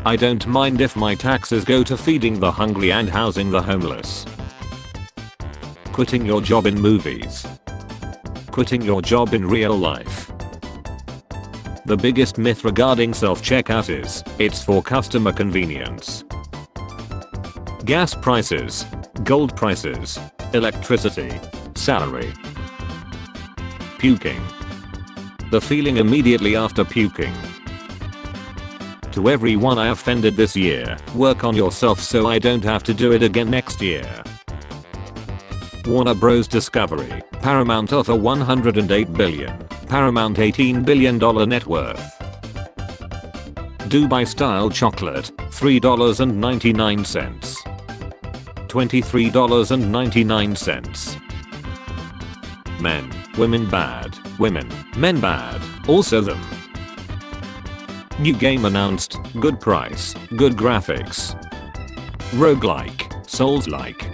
I don't mind if my taxes go to feeding the hungry and housing the homeless. Quitting your job in movies. Quitting your job in real life. The biggest myth regarding self-checkout is, it's for customer convenience. Gas prices, gold prices, electricity, salary. Puking. The feeling immediately after puking. To everyone I offended this year, work on yourself so I don't have to do it again next year. Warner Bros. Discovery, Paramount offer $108 billion, Paramount $18 billion net worth. Dubai style chocolate, $3.99. $23.99. Men, women bad, women, men bad, also them. New game announced, good price, good graphics. Roguelike, Souls-like.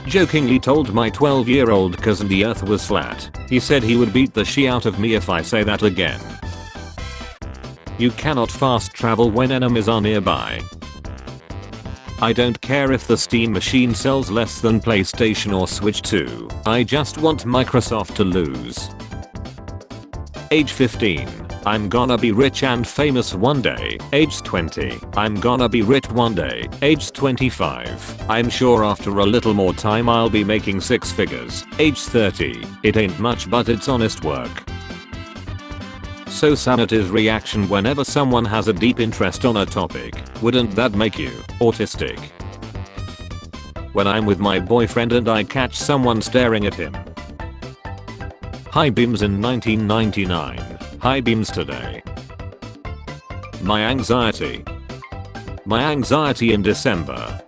Jokingly told my 12-year-old cousin the earth was flat. He said he would beat the shit out of me if I say that again. You cannot fast travel when enemies are nearby. I don't care if the Steam machine sells less than PlayStation or Switch 2. I just want Microsoft to lose. Age 15. I'm gonna be rich and famous one day. Age 20. I'm gonna be rich one day. Age 25. I'm sure after a little more time I'll be making six figures. Age 30. It ain't much but it's honest work. So Sanita's reaction whenever someone has a deep interest on a topic, wouldn't that make you autistic? When I'm with my boyfriend and I catch someone staring at him. High beams in 1999. High beams today. My anxiety. My anxiety in December.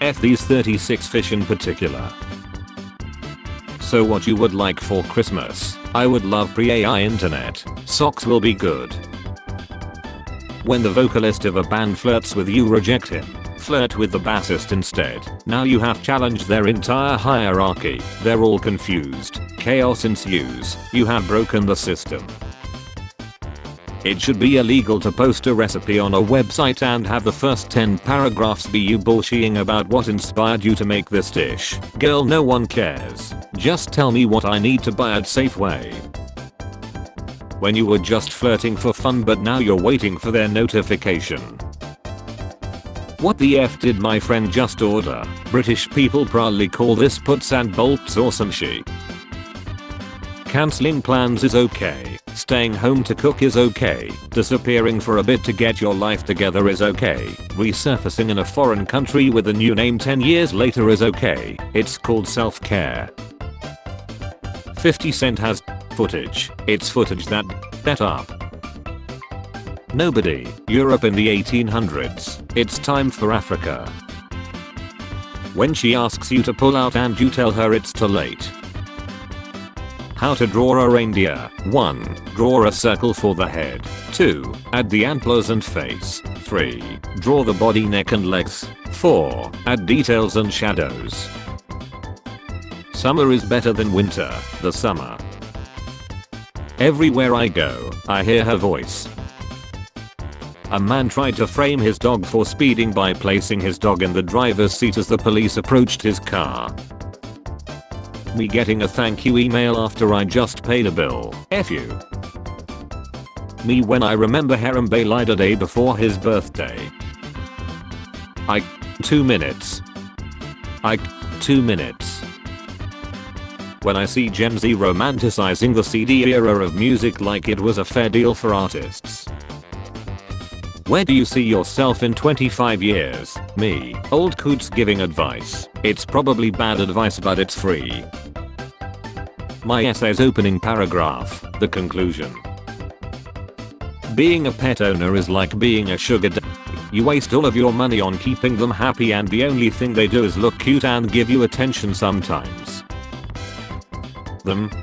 F these 36 fish in particular. So what you would like for Christmas? I would love pre-AI internet. Socks will be good. When the vocalist of a band flirts with you, reject him. Flirt with the bassist instead. Now you have challenged their entire hierarchy. They're all confused. Chaos ensues. You have broken the system. It should be illegal to post a recipe on a website and have the first 10 paragraphs be you bullshitting about what inspired you to make this dish. Girl, no one cares. Just tell me what I need to buy at Safeway. When you were just flirting for fun but now you're waiting for their notification. What the F did my friend just order? British people proudly call this puts and bolts or some shit. Cancelling plans is okay. Staying home to cook is okay. Disappearing for a bit to get your life together is okay. Resurfacing in a foreign country with a new name 10 years later is okay. It's called self-care. 50 Cent has footage. It's footage that up. Nobody. Europe in the 1800s. It's time for Africa. When she asks you to pull out and you tell her it's too late. How to draw a reindeer. 1. Draw a circle for the head. 2. Add the antlers and face. 3. Draw the body, neck and legs. 4. Add details and shadows. Summer is better than winter. The summer. Everywhere I go, I hear her voice. A man tried to frame his dog for speeding by placing his dog in the driver's seat as the police approached his car. Me getting a thank you email after I just paid a bill. F you. Me when I remember Harambe lied a day before his birthday. 2 minutes. 2 minutes. When I see Gen Z romanticizing the CD era of music like it was a fair deal for artists. Where do you see yourself in 25 years? Me, old coots giving advice. It's probably bad advice but it's free. My essay's opening paragraph, the conclusion. Being a pet owner is like being a sugar daddy. You waste all of your money on keeping them happy and the only thing they do is look cute and give you attention sometimes.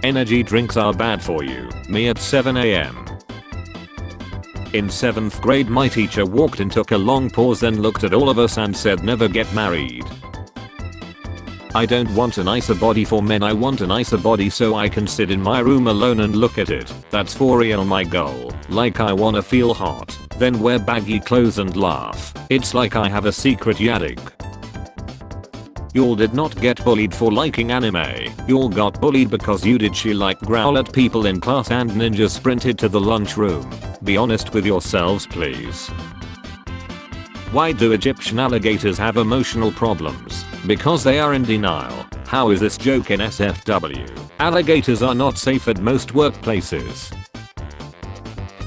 Energy drinks are bad for you. Me at 7 AM. In 7th grade my teacher walked in, took a long pause, then looked at all of us and said never get married. I don't want a nicer body for men, I want a nicer body so I can sit in my room alone and look at it. That's for real my goal. Like I wanna feel hot. then wear baggy clothes and laugh. It's like I have a secret yaddig. Y'all did not get bullied for liking anime. Y'all got bullied because you did she like growl at people in class and ninja sprinted to the lunchroom. Be honest with yourselves please. Why do Egyptian alligators have emotional problems? Because they are in denial. How is this joke in SFW? Alligators are not safe at most workplaces.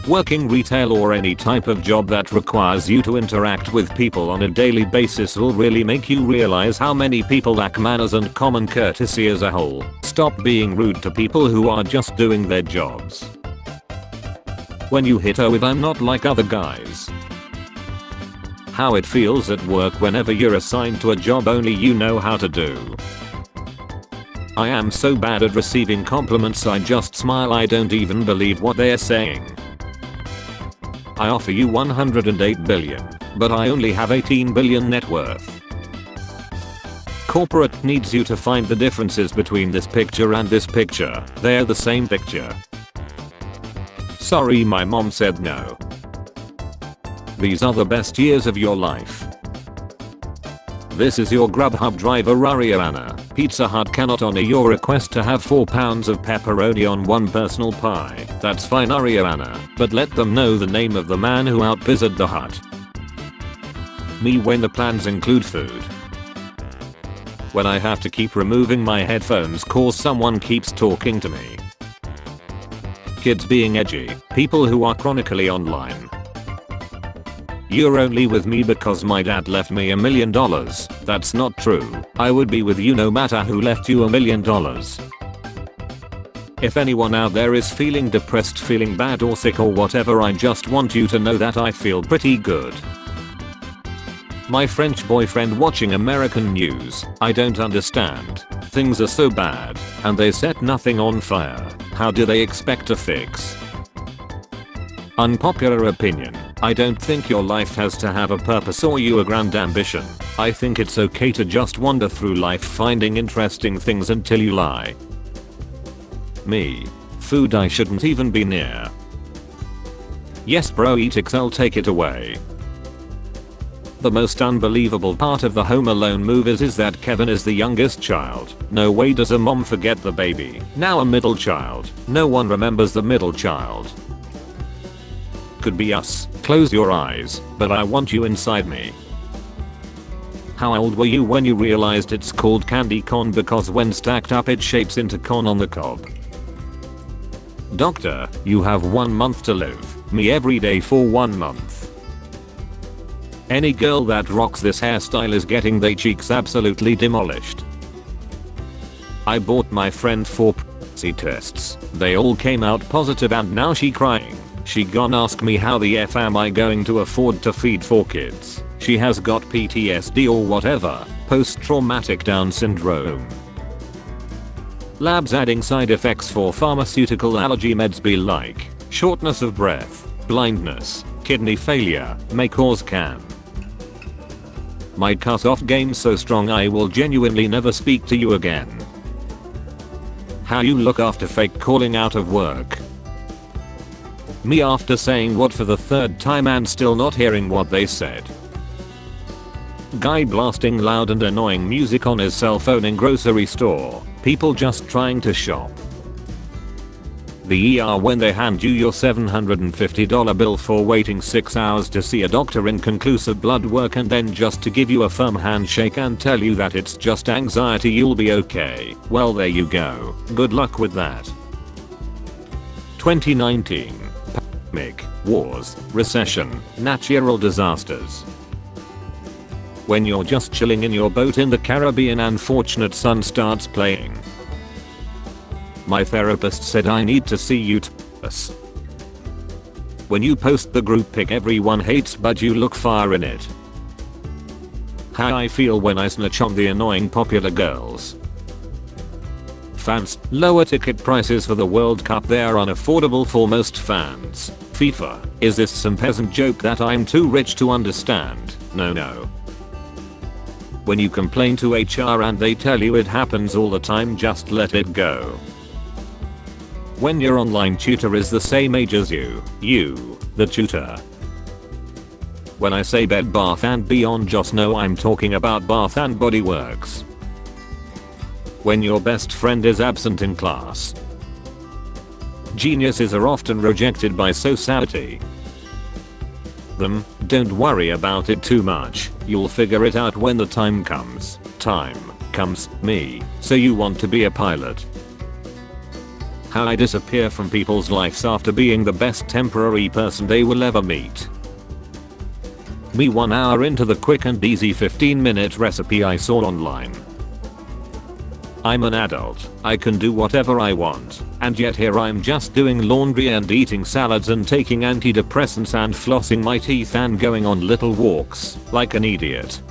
Working retail or any type of job that requires you to interact with people on a daily basis will really make you realize how many people lack manners and common courtesy as a whole. Stop being rude to people who are just doing their jobs. When you hit her with "I'm not like other guys." How it feels at work whenever you're assigned to a job only you know how to do. I am so bad at receiving compliments I just smile. I don't even believe what they're saying. I offer you 108 billion, but I only have 18 billion net worth. Corporate needs you to find the differences between this picture and this picture. They're the same picture. Sorry, my mom said no. These are the best years of your life. This is your Grubhub driver Ariana. Pizza Hut cannot honor your request to have 4 pounds of pepperoni on one personal pie. That's fine Ariana, but let them know the name of the man who outpizzed the hut. Me when the plans include food. When I have to keep removing my headphones cause someone keeps talking to me. Kids being edgy. People who are chronically online. You're only with me because my dad left me $1 million. That's not true. I would be with you no matter who left you $1 million. If anyone out there is feeling depressed, feeling bad or sick or whatever, I just want you to know that I feel pretty good. My French boyfriend watching American news. I don't understand. Things are so bad, and they set nothing on fire. How do they expect to fix? Unpopular opinion. I don't think your life has to have a purpose or you a grand ambition. I think it's okay to just wander through life finding interesting things until you lie. Me. Food I shouldn't even be near. Yes bro, eat XL, take it away. The most unbelievable part of the Home Alone movies is that Kevin is the youngest child. No way does a mom forget the baby. Now a middle child. No one remembers the middle child. Could be us. Close your eyes, but I want you inside me. How old were you when you realized it's called candy corn because when stacked up it shapes into corn on the cob? Doctor, you have 1 month to live. Me every day for 1 month. Any girl that rocks this hairstyle is getting their cheeks absolutely demolished. I bought my friend 4 pregnancy tests. They all came out positive and now she crying. She gonna ask me how the F am I going to afford to feed 4 kids. She has got PTSD or whatever, post-traumatic Down syndrome. Labs adding side effects for pharmaceutical allergy meds be like shortness of breath, blindness, kidney failure, may cause can. My cut-off game so strong I will genuinely never speak to you again. How you look after fake calling out of work. Me after saying what for the 3rd time and still not hearing what they said. Guy blasting loud and annoying music on his cell phone in grocery store. People just trying to shop. The ER when they hand you your $750 bill for waiting 6 hours to see a doctor, inconclusive blood work, and then just to give you a firm handshake and tell you that it's just anxiety, you'll be okay. Well, there you go. Good luck with that. 2019. Pandemic, wars, recession, natural disasters. When you're just chilling in your boat in the Caribbean and Fortunate Son starts playing. My therapist said I need to see you us. When you post the group pic everyone hates but you look fire in it. How I feel when I snitch on the annoying popular girls. Fans, lower ticket prices for the World Cup, they are unaffordable for most fans. FIFA, is this some peasant joke that I'm too rich to understand? No. When you complain to HR and they tell you it happens all the time, just let it go. When your online tutor is the same age as you, the tutor. When I say Bed Bath & Beyond, just know I'm talking about Bath and Body Works. When your best friend is absent in class. Geniuses are often rejected by society. Don't worry about it too much, you'll figure it out when the time comes. Time comes, me. So you want to be a pilot. How I disappear from people's lives after being the best temporary person they will ever meet. Me 1 hour into the quick and easy 15-minute recipe I saw online. I'm an adult, I can do whatever I want, and yet here I'm just doing laundry and eating salads and taking antidepressants and flossing my teeth and going on little walks, like an idiot.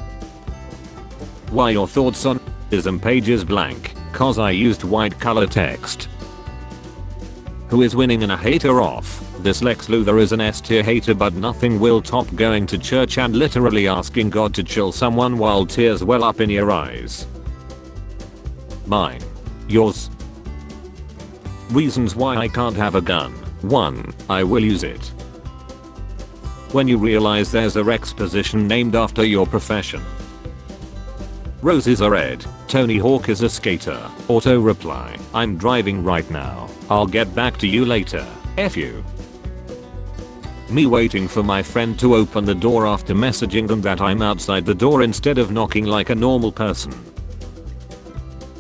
Why your thoughts on ism page is blank, cause I used white color text. Who is winning and a hater off? This Lex Luthor is an S tier hater, but nothing will top going to church and literally asking God to chill someone while tears well up in your eyes. Mine. Yours. Reasons why I can't have a gun. 1. I will use it. When you realize there's a Rex position named after your profession. Roses are red. Tony Hawk is a skater. Auto reply. I'm driving right now. I'll get back to you later. F you. Me waiting for my friend to open the door after messaging them that I'm outside the door instead of knocking like a normal person.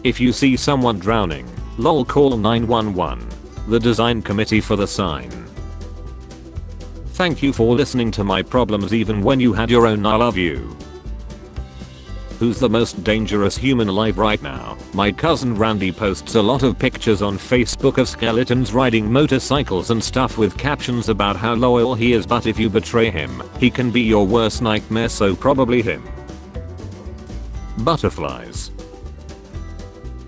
If you see someone drowning, lol, call 911. The design committee for the sign. Thank you for listening to my problems even when you had your own. I love you. Who's the most dangerous human alive right now? My cousin Randy posts a lot of pictures on Facebook of skeletons riding motorcycles and stuff with captions about how loyal he is, but if you betray him, he can be your worst nightmare, so probably him. Butterflies.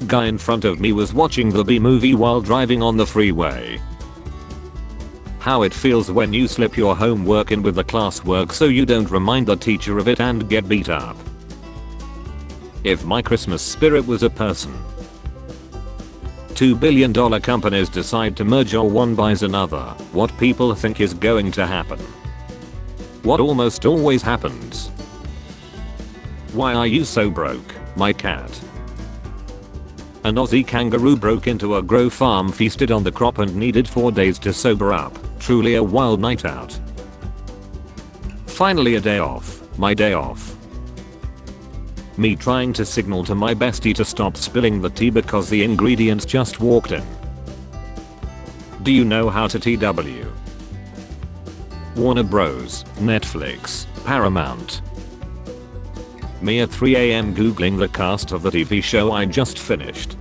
Guy in front of me was watching the B movie while driving on the freeway. How it feels when you slip your homework in with the classwork so you don't remind the teacher of it and get beat up. If my Christmas spirit was a person. $2 billion companies decide to merge or one buys another. What people think is going to happen. What almost always happens. Why are you so broke, my cat? An Aussie kangaroo broke into a grow farm, feasted on the crop and needed 4 days to sober up. Truly a wild night out. Finally a day off. My day off. Me trying to signal to my bestie to stop spilling the tea because the ingredients just walked in. Do you know how to TW? Warner Bros, Netflix, Paramount. Me at 3 AM googling the cast of the TV show I just finished.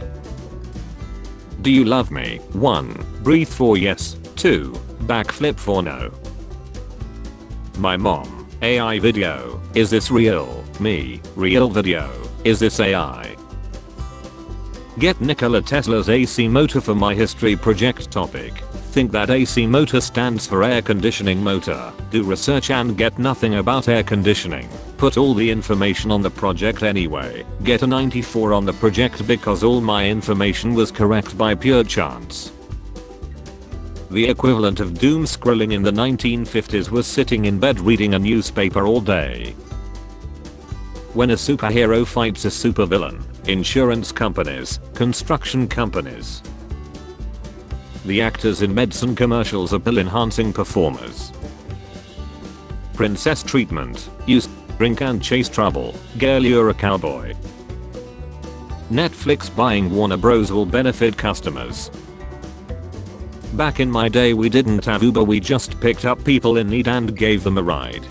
Do you love me? 1. Breathe for yes. 2. Backflip for no. My mom. AI video. Is this real? Me. Real video. Is this AI? Get Nikola Tesla's AC motor for my history project topic. Think that AC motor stands for air conditioning motor. Do research and get nothing about air conditioning. Put all the information on the project anyway. Get a 94 on the project because all my information was correct by pure chance. The equivalent of doom scrolling in the 1950s was sitting in bed reading a newspaper all day. When a superhero fights a supervillain, insurance companies, construction companies. The actors in medicine commercials are pill enhancing performers. Princess treatment, use, drink and chase trouble, girl you're a cowboy. Netflix buying Warner Bros will benefit customers. Back in my day we didn't have Uber, we just picked up people in need and gave them a ride.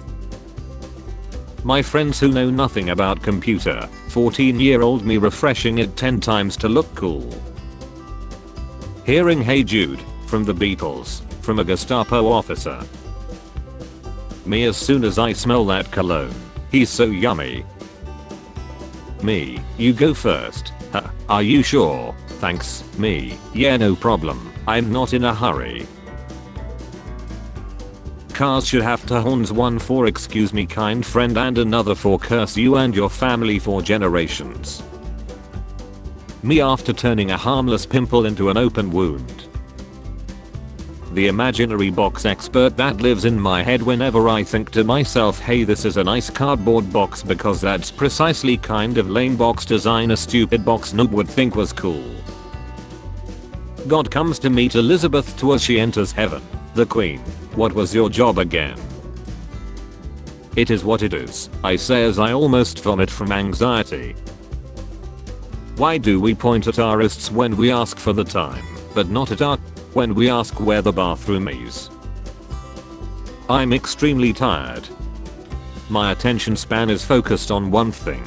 My friends who know nothing about computer, 14-year-old me refreshing it 10 times to look cool. Hearing Hey Jude from the Beatles from a Gestapo officer. Me as soon as I smell that cologne. He's so yummy. Me, you go first. Huh, are you sure? Thanks. Me, yeah, no problem. I'm not in a hurry. Cars should have two horns, one for excuse me kind friend and another for curse you and your family for generations. Me after turning a harmless pimple into an open wound. The imaginary box expert that lives in my head whenever I think to myself, hey, this is a nice cardboard box, because that's precisely kind of lame box design a stupid box noob would think was cool. God comes to meet Elizabeth II as she enters heaven. The Queen. What was your job again? It is what it is, I say as I almost vomit from anxiety. Why do we point at our wrists when we ask for the time, but not at our when we ask where the bathroom is? I'm extremely tired. My attention span is focused on one thing.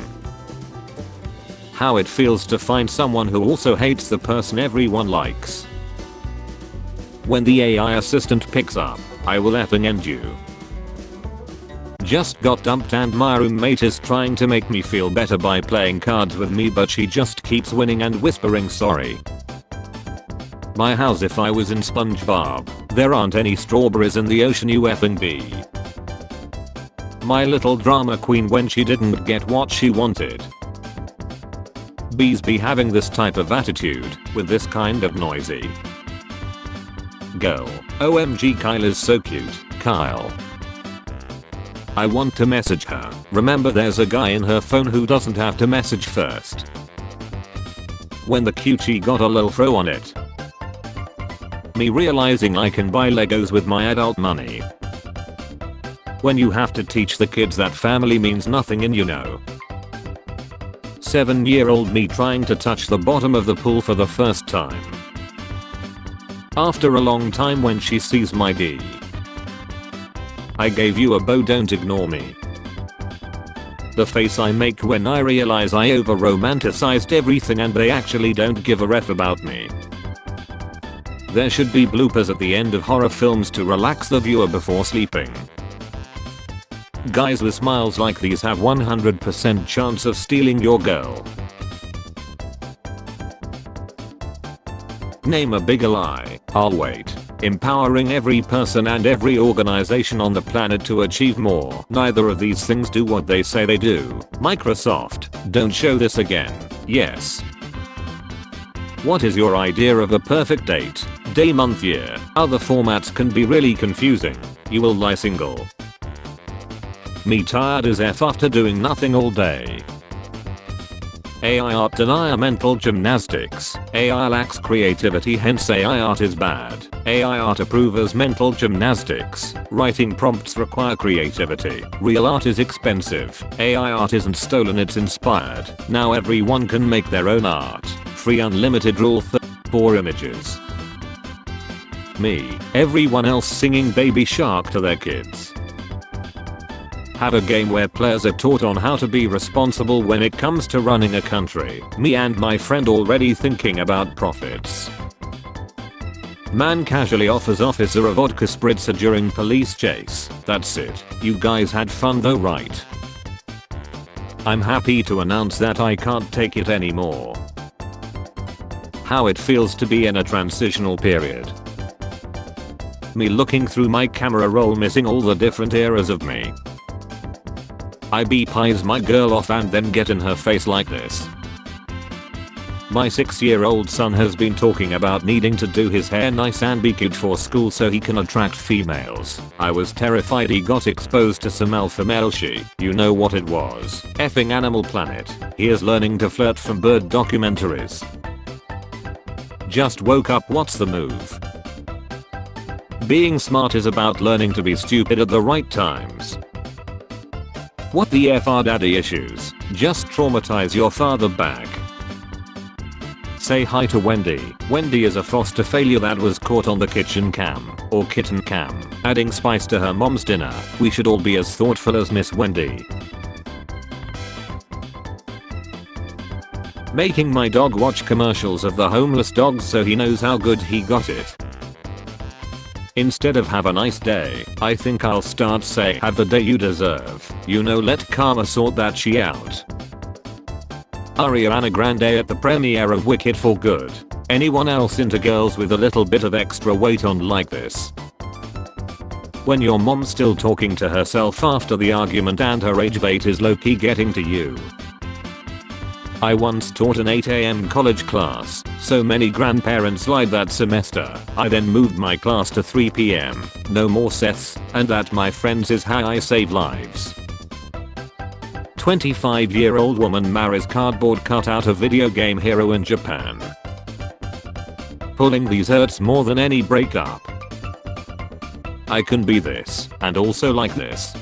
How it feels to find someone who also hates the person everyone likes. When the AI assistant picks up, I will effing end you. Just got dumped and my roommate is trying to make me feel better by playing cards with me, but she just keeps winning and whispering sorry. My house if I was in SpongeBob. There aren't any strawberries in the ocean, you effing bee. My little drama queen when she didn't get what she wanted. Bees be having this type of attitude with this kind of noisy girl. OMG, Kyle is so cute. Kyle. I want to message her. Remember, there's a guy in her phone who doesn't have to message first. When the cutie got a little throw on it. Me realizing I can buy Legos with my adult money. When you have to teach the kids that family means nothing and 7-year-old me trying to touch the bottom of the pool for the first time. After a long time when she sees my D. I gave you a bow, don't ignore me. The face I make when I realize I over romanticized everything and they actually don't give a F about me. There should be bloopers at the end of horror films to relax the viewer before sleeping. Guys with smiles like these have 100% chance of stealing your girl. Name a bigger lie. I'll wait. Empowering every person and every organization on the planet to achieve more. Neither of these things do what they say they do. Microsoft, don't show this again. Yes. What is your idea of a perfect date? Day, month, year. Other formats can be really confusing. You will lie single. Me tired as F after doing nothing all day. AI art denier mental gymnastics. AI lacks creativity, hence AI art is bad. AI art approvers mental gymnastics. Writing prompts require creativity. Real art is expensive. AI art isn't stolen, it's inspired. Now everyone can make their own art. Free unlimited rule 4 images. Me. Everyone else singing Baby Shark to their kids. Have a game where players are taught on how to be responsible when it comes to running a country. Me and my friend already thinking about profits. Man casually offers officer a vodka spritzer during police chase. That's it. You guys had fun though, right? I'm happy to announce that I can't take it anymore. How it feels to be in a transitional period. Me looking through my camera roll missing all the different eras of me. I pies my girl off and then get in her face like this. My 6-year-old son has been talking about needing to do his hair nice and be cute for school so he can attract females. I was terrified he got exposed to some alpha male shit. You know what it was. Effing Animal Planet. He is learning to flirt from bird documentaries. Just woke up, what's the move? Being smart is about learning to be stupid at the right times. What the F are daddy issues? Just traumatize your father back. Say hi to Wendy. Wendy is a foster failure that was caught on the kitchen cam, or kitten cam, adding spice to her mom's dinner. We should all be as thoughtful as Miss Wendy. Making my dog watch commercials of the homeless dogs so he knows how good he got it. Instead of have a nice day, I think I'll start say have the day you deserve. You know, let karma sort that shit out. Ariana Grande at the premiere of Wicked for good. Anyone else into girls with a little bit of extra weight on like this? When your mom's still talking to herself after the argument and her rage bait is low-key getting to you. I once taught an 8 AM college class, so many grandparents lied that semester. I then moved my class to 3 PM, no more Seths, and that my friends is how I save lives. 25-year-old woman marries cardboard cutout of video game hero in Japan. Pulling these hurts more than any breakup. I can be this, and also like this.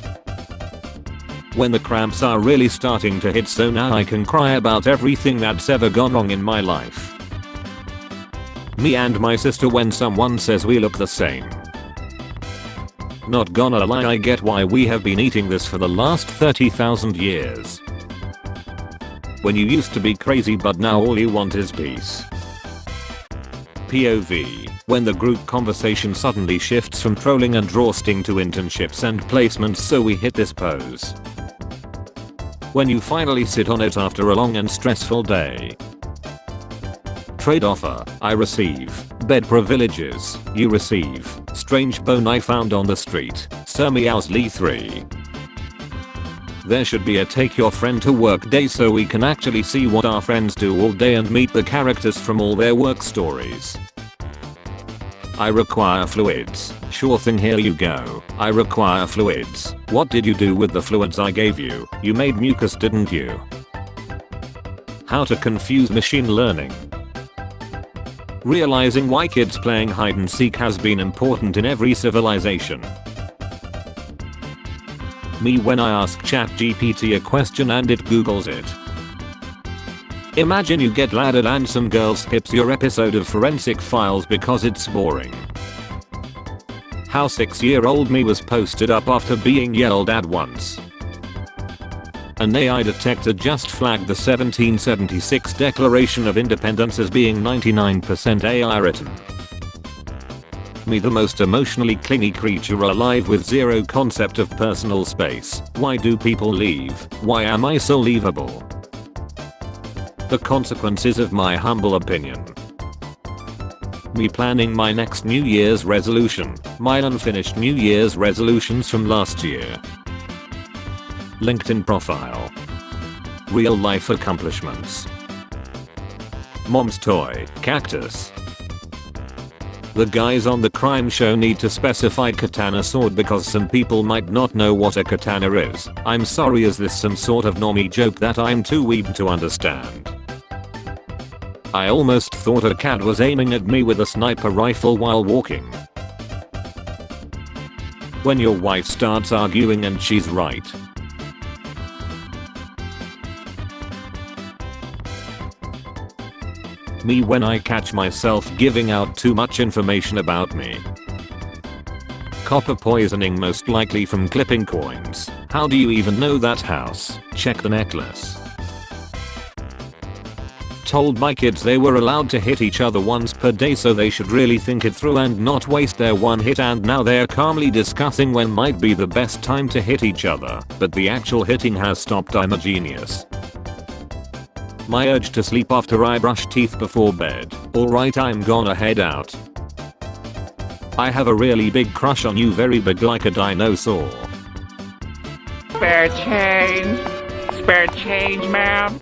When the cramps are really starting to hit, so now I can cry about everything that's ever gone wrong in my life. Me and my sister when someone says we look the same. Not gonna lie, I get why we have been eating this for the last 30,000 years. When you used to be crazy but now all you want is peace. POV, when the group conversation suddenly shifts from trolling and roasting to internships and placements, so we hit this pose. When you finally sit on it after a long and stressful day. Trade offer, I receive. Bed privileges, you receive. Strange bone I found on the street, Sir Meowsley 3. There should be a take your friend to work day so we can actually see what our friends do all day and meet the characters from all their work stories. I require fluids. Sure thing, here you go. I require fluids. What did you do with the fluids I gave you? You made mucus, didn't you? How to confuse machine learning. Realizing why kids playing hide and seek has been important in every civilization. Me when I ask ChatGPT a question and it Googles it. Imagine you get laddered and some girl skips your episode of Forensic Files because it's boring. How 6-year-old me was posted up after being yelled at once. An AI detector just flagged the 1776 Declaration of Independence as being 99% AI written. Me the most emotionally clingy creature alive with zero concept of personal space. Why do people leave? Why am I so leavable? The consequences of my humble opinion. Me planning my next New Year's resolution. My unfinished New Year's resolutions from last year. LinkedIn profile. Real life accomplishments. Mom's toy, cactus. The guys on the crime show need to specify katana sword because some people might not know what a katana is. I'm sorry, is this some sort of normie joke that I'm too weeb to understand? I almost thought a cat was aiming at me with a sniper rifle while walking. When your wife starts arguing and she's right. Me when I catch myself giving out too much information about me. Copper poisoning most likely from clipping coins. How do you even know that house? Check the necklace. Told my kids they were allowed to hit each other once per day so they should really think it through and not waste their one hit, and now they're calmly discussing when might be the best time to hit each other, but the actual hitting has stopped. I'm a genius. My urge to sleep after I brush teeth before bed. Alright, I'm gonna head out. I have a really big crush on you, very big like a dinosaur. Spare change, ma'am.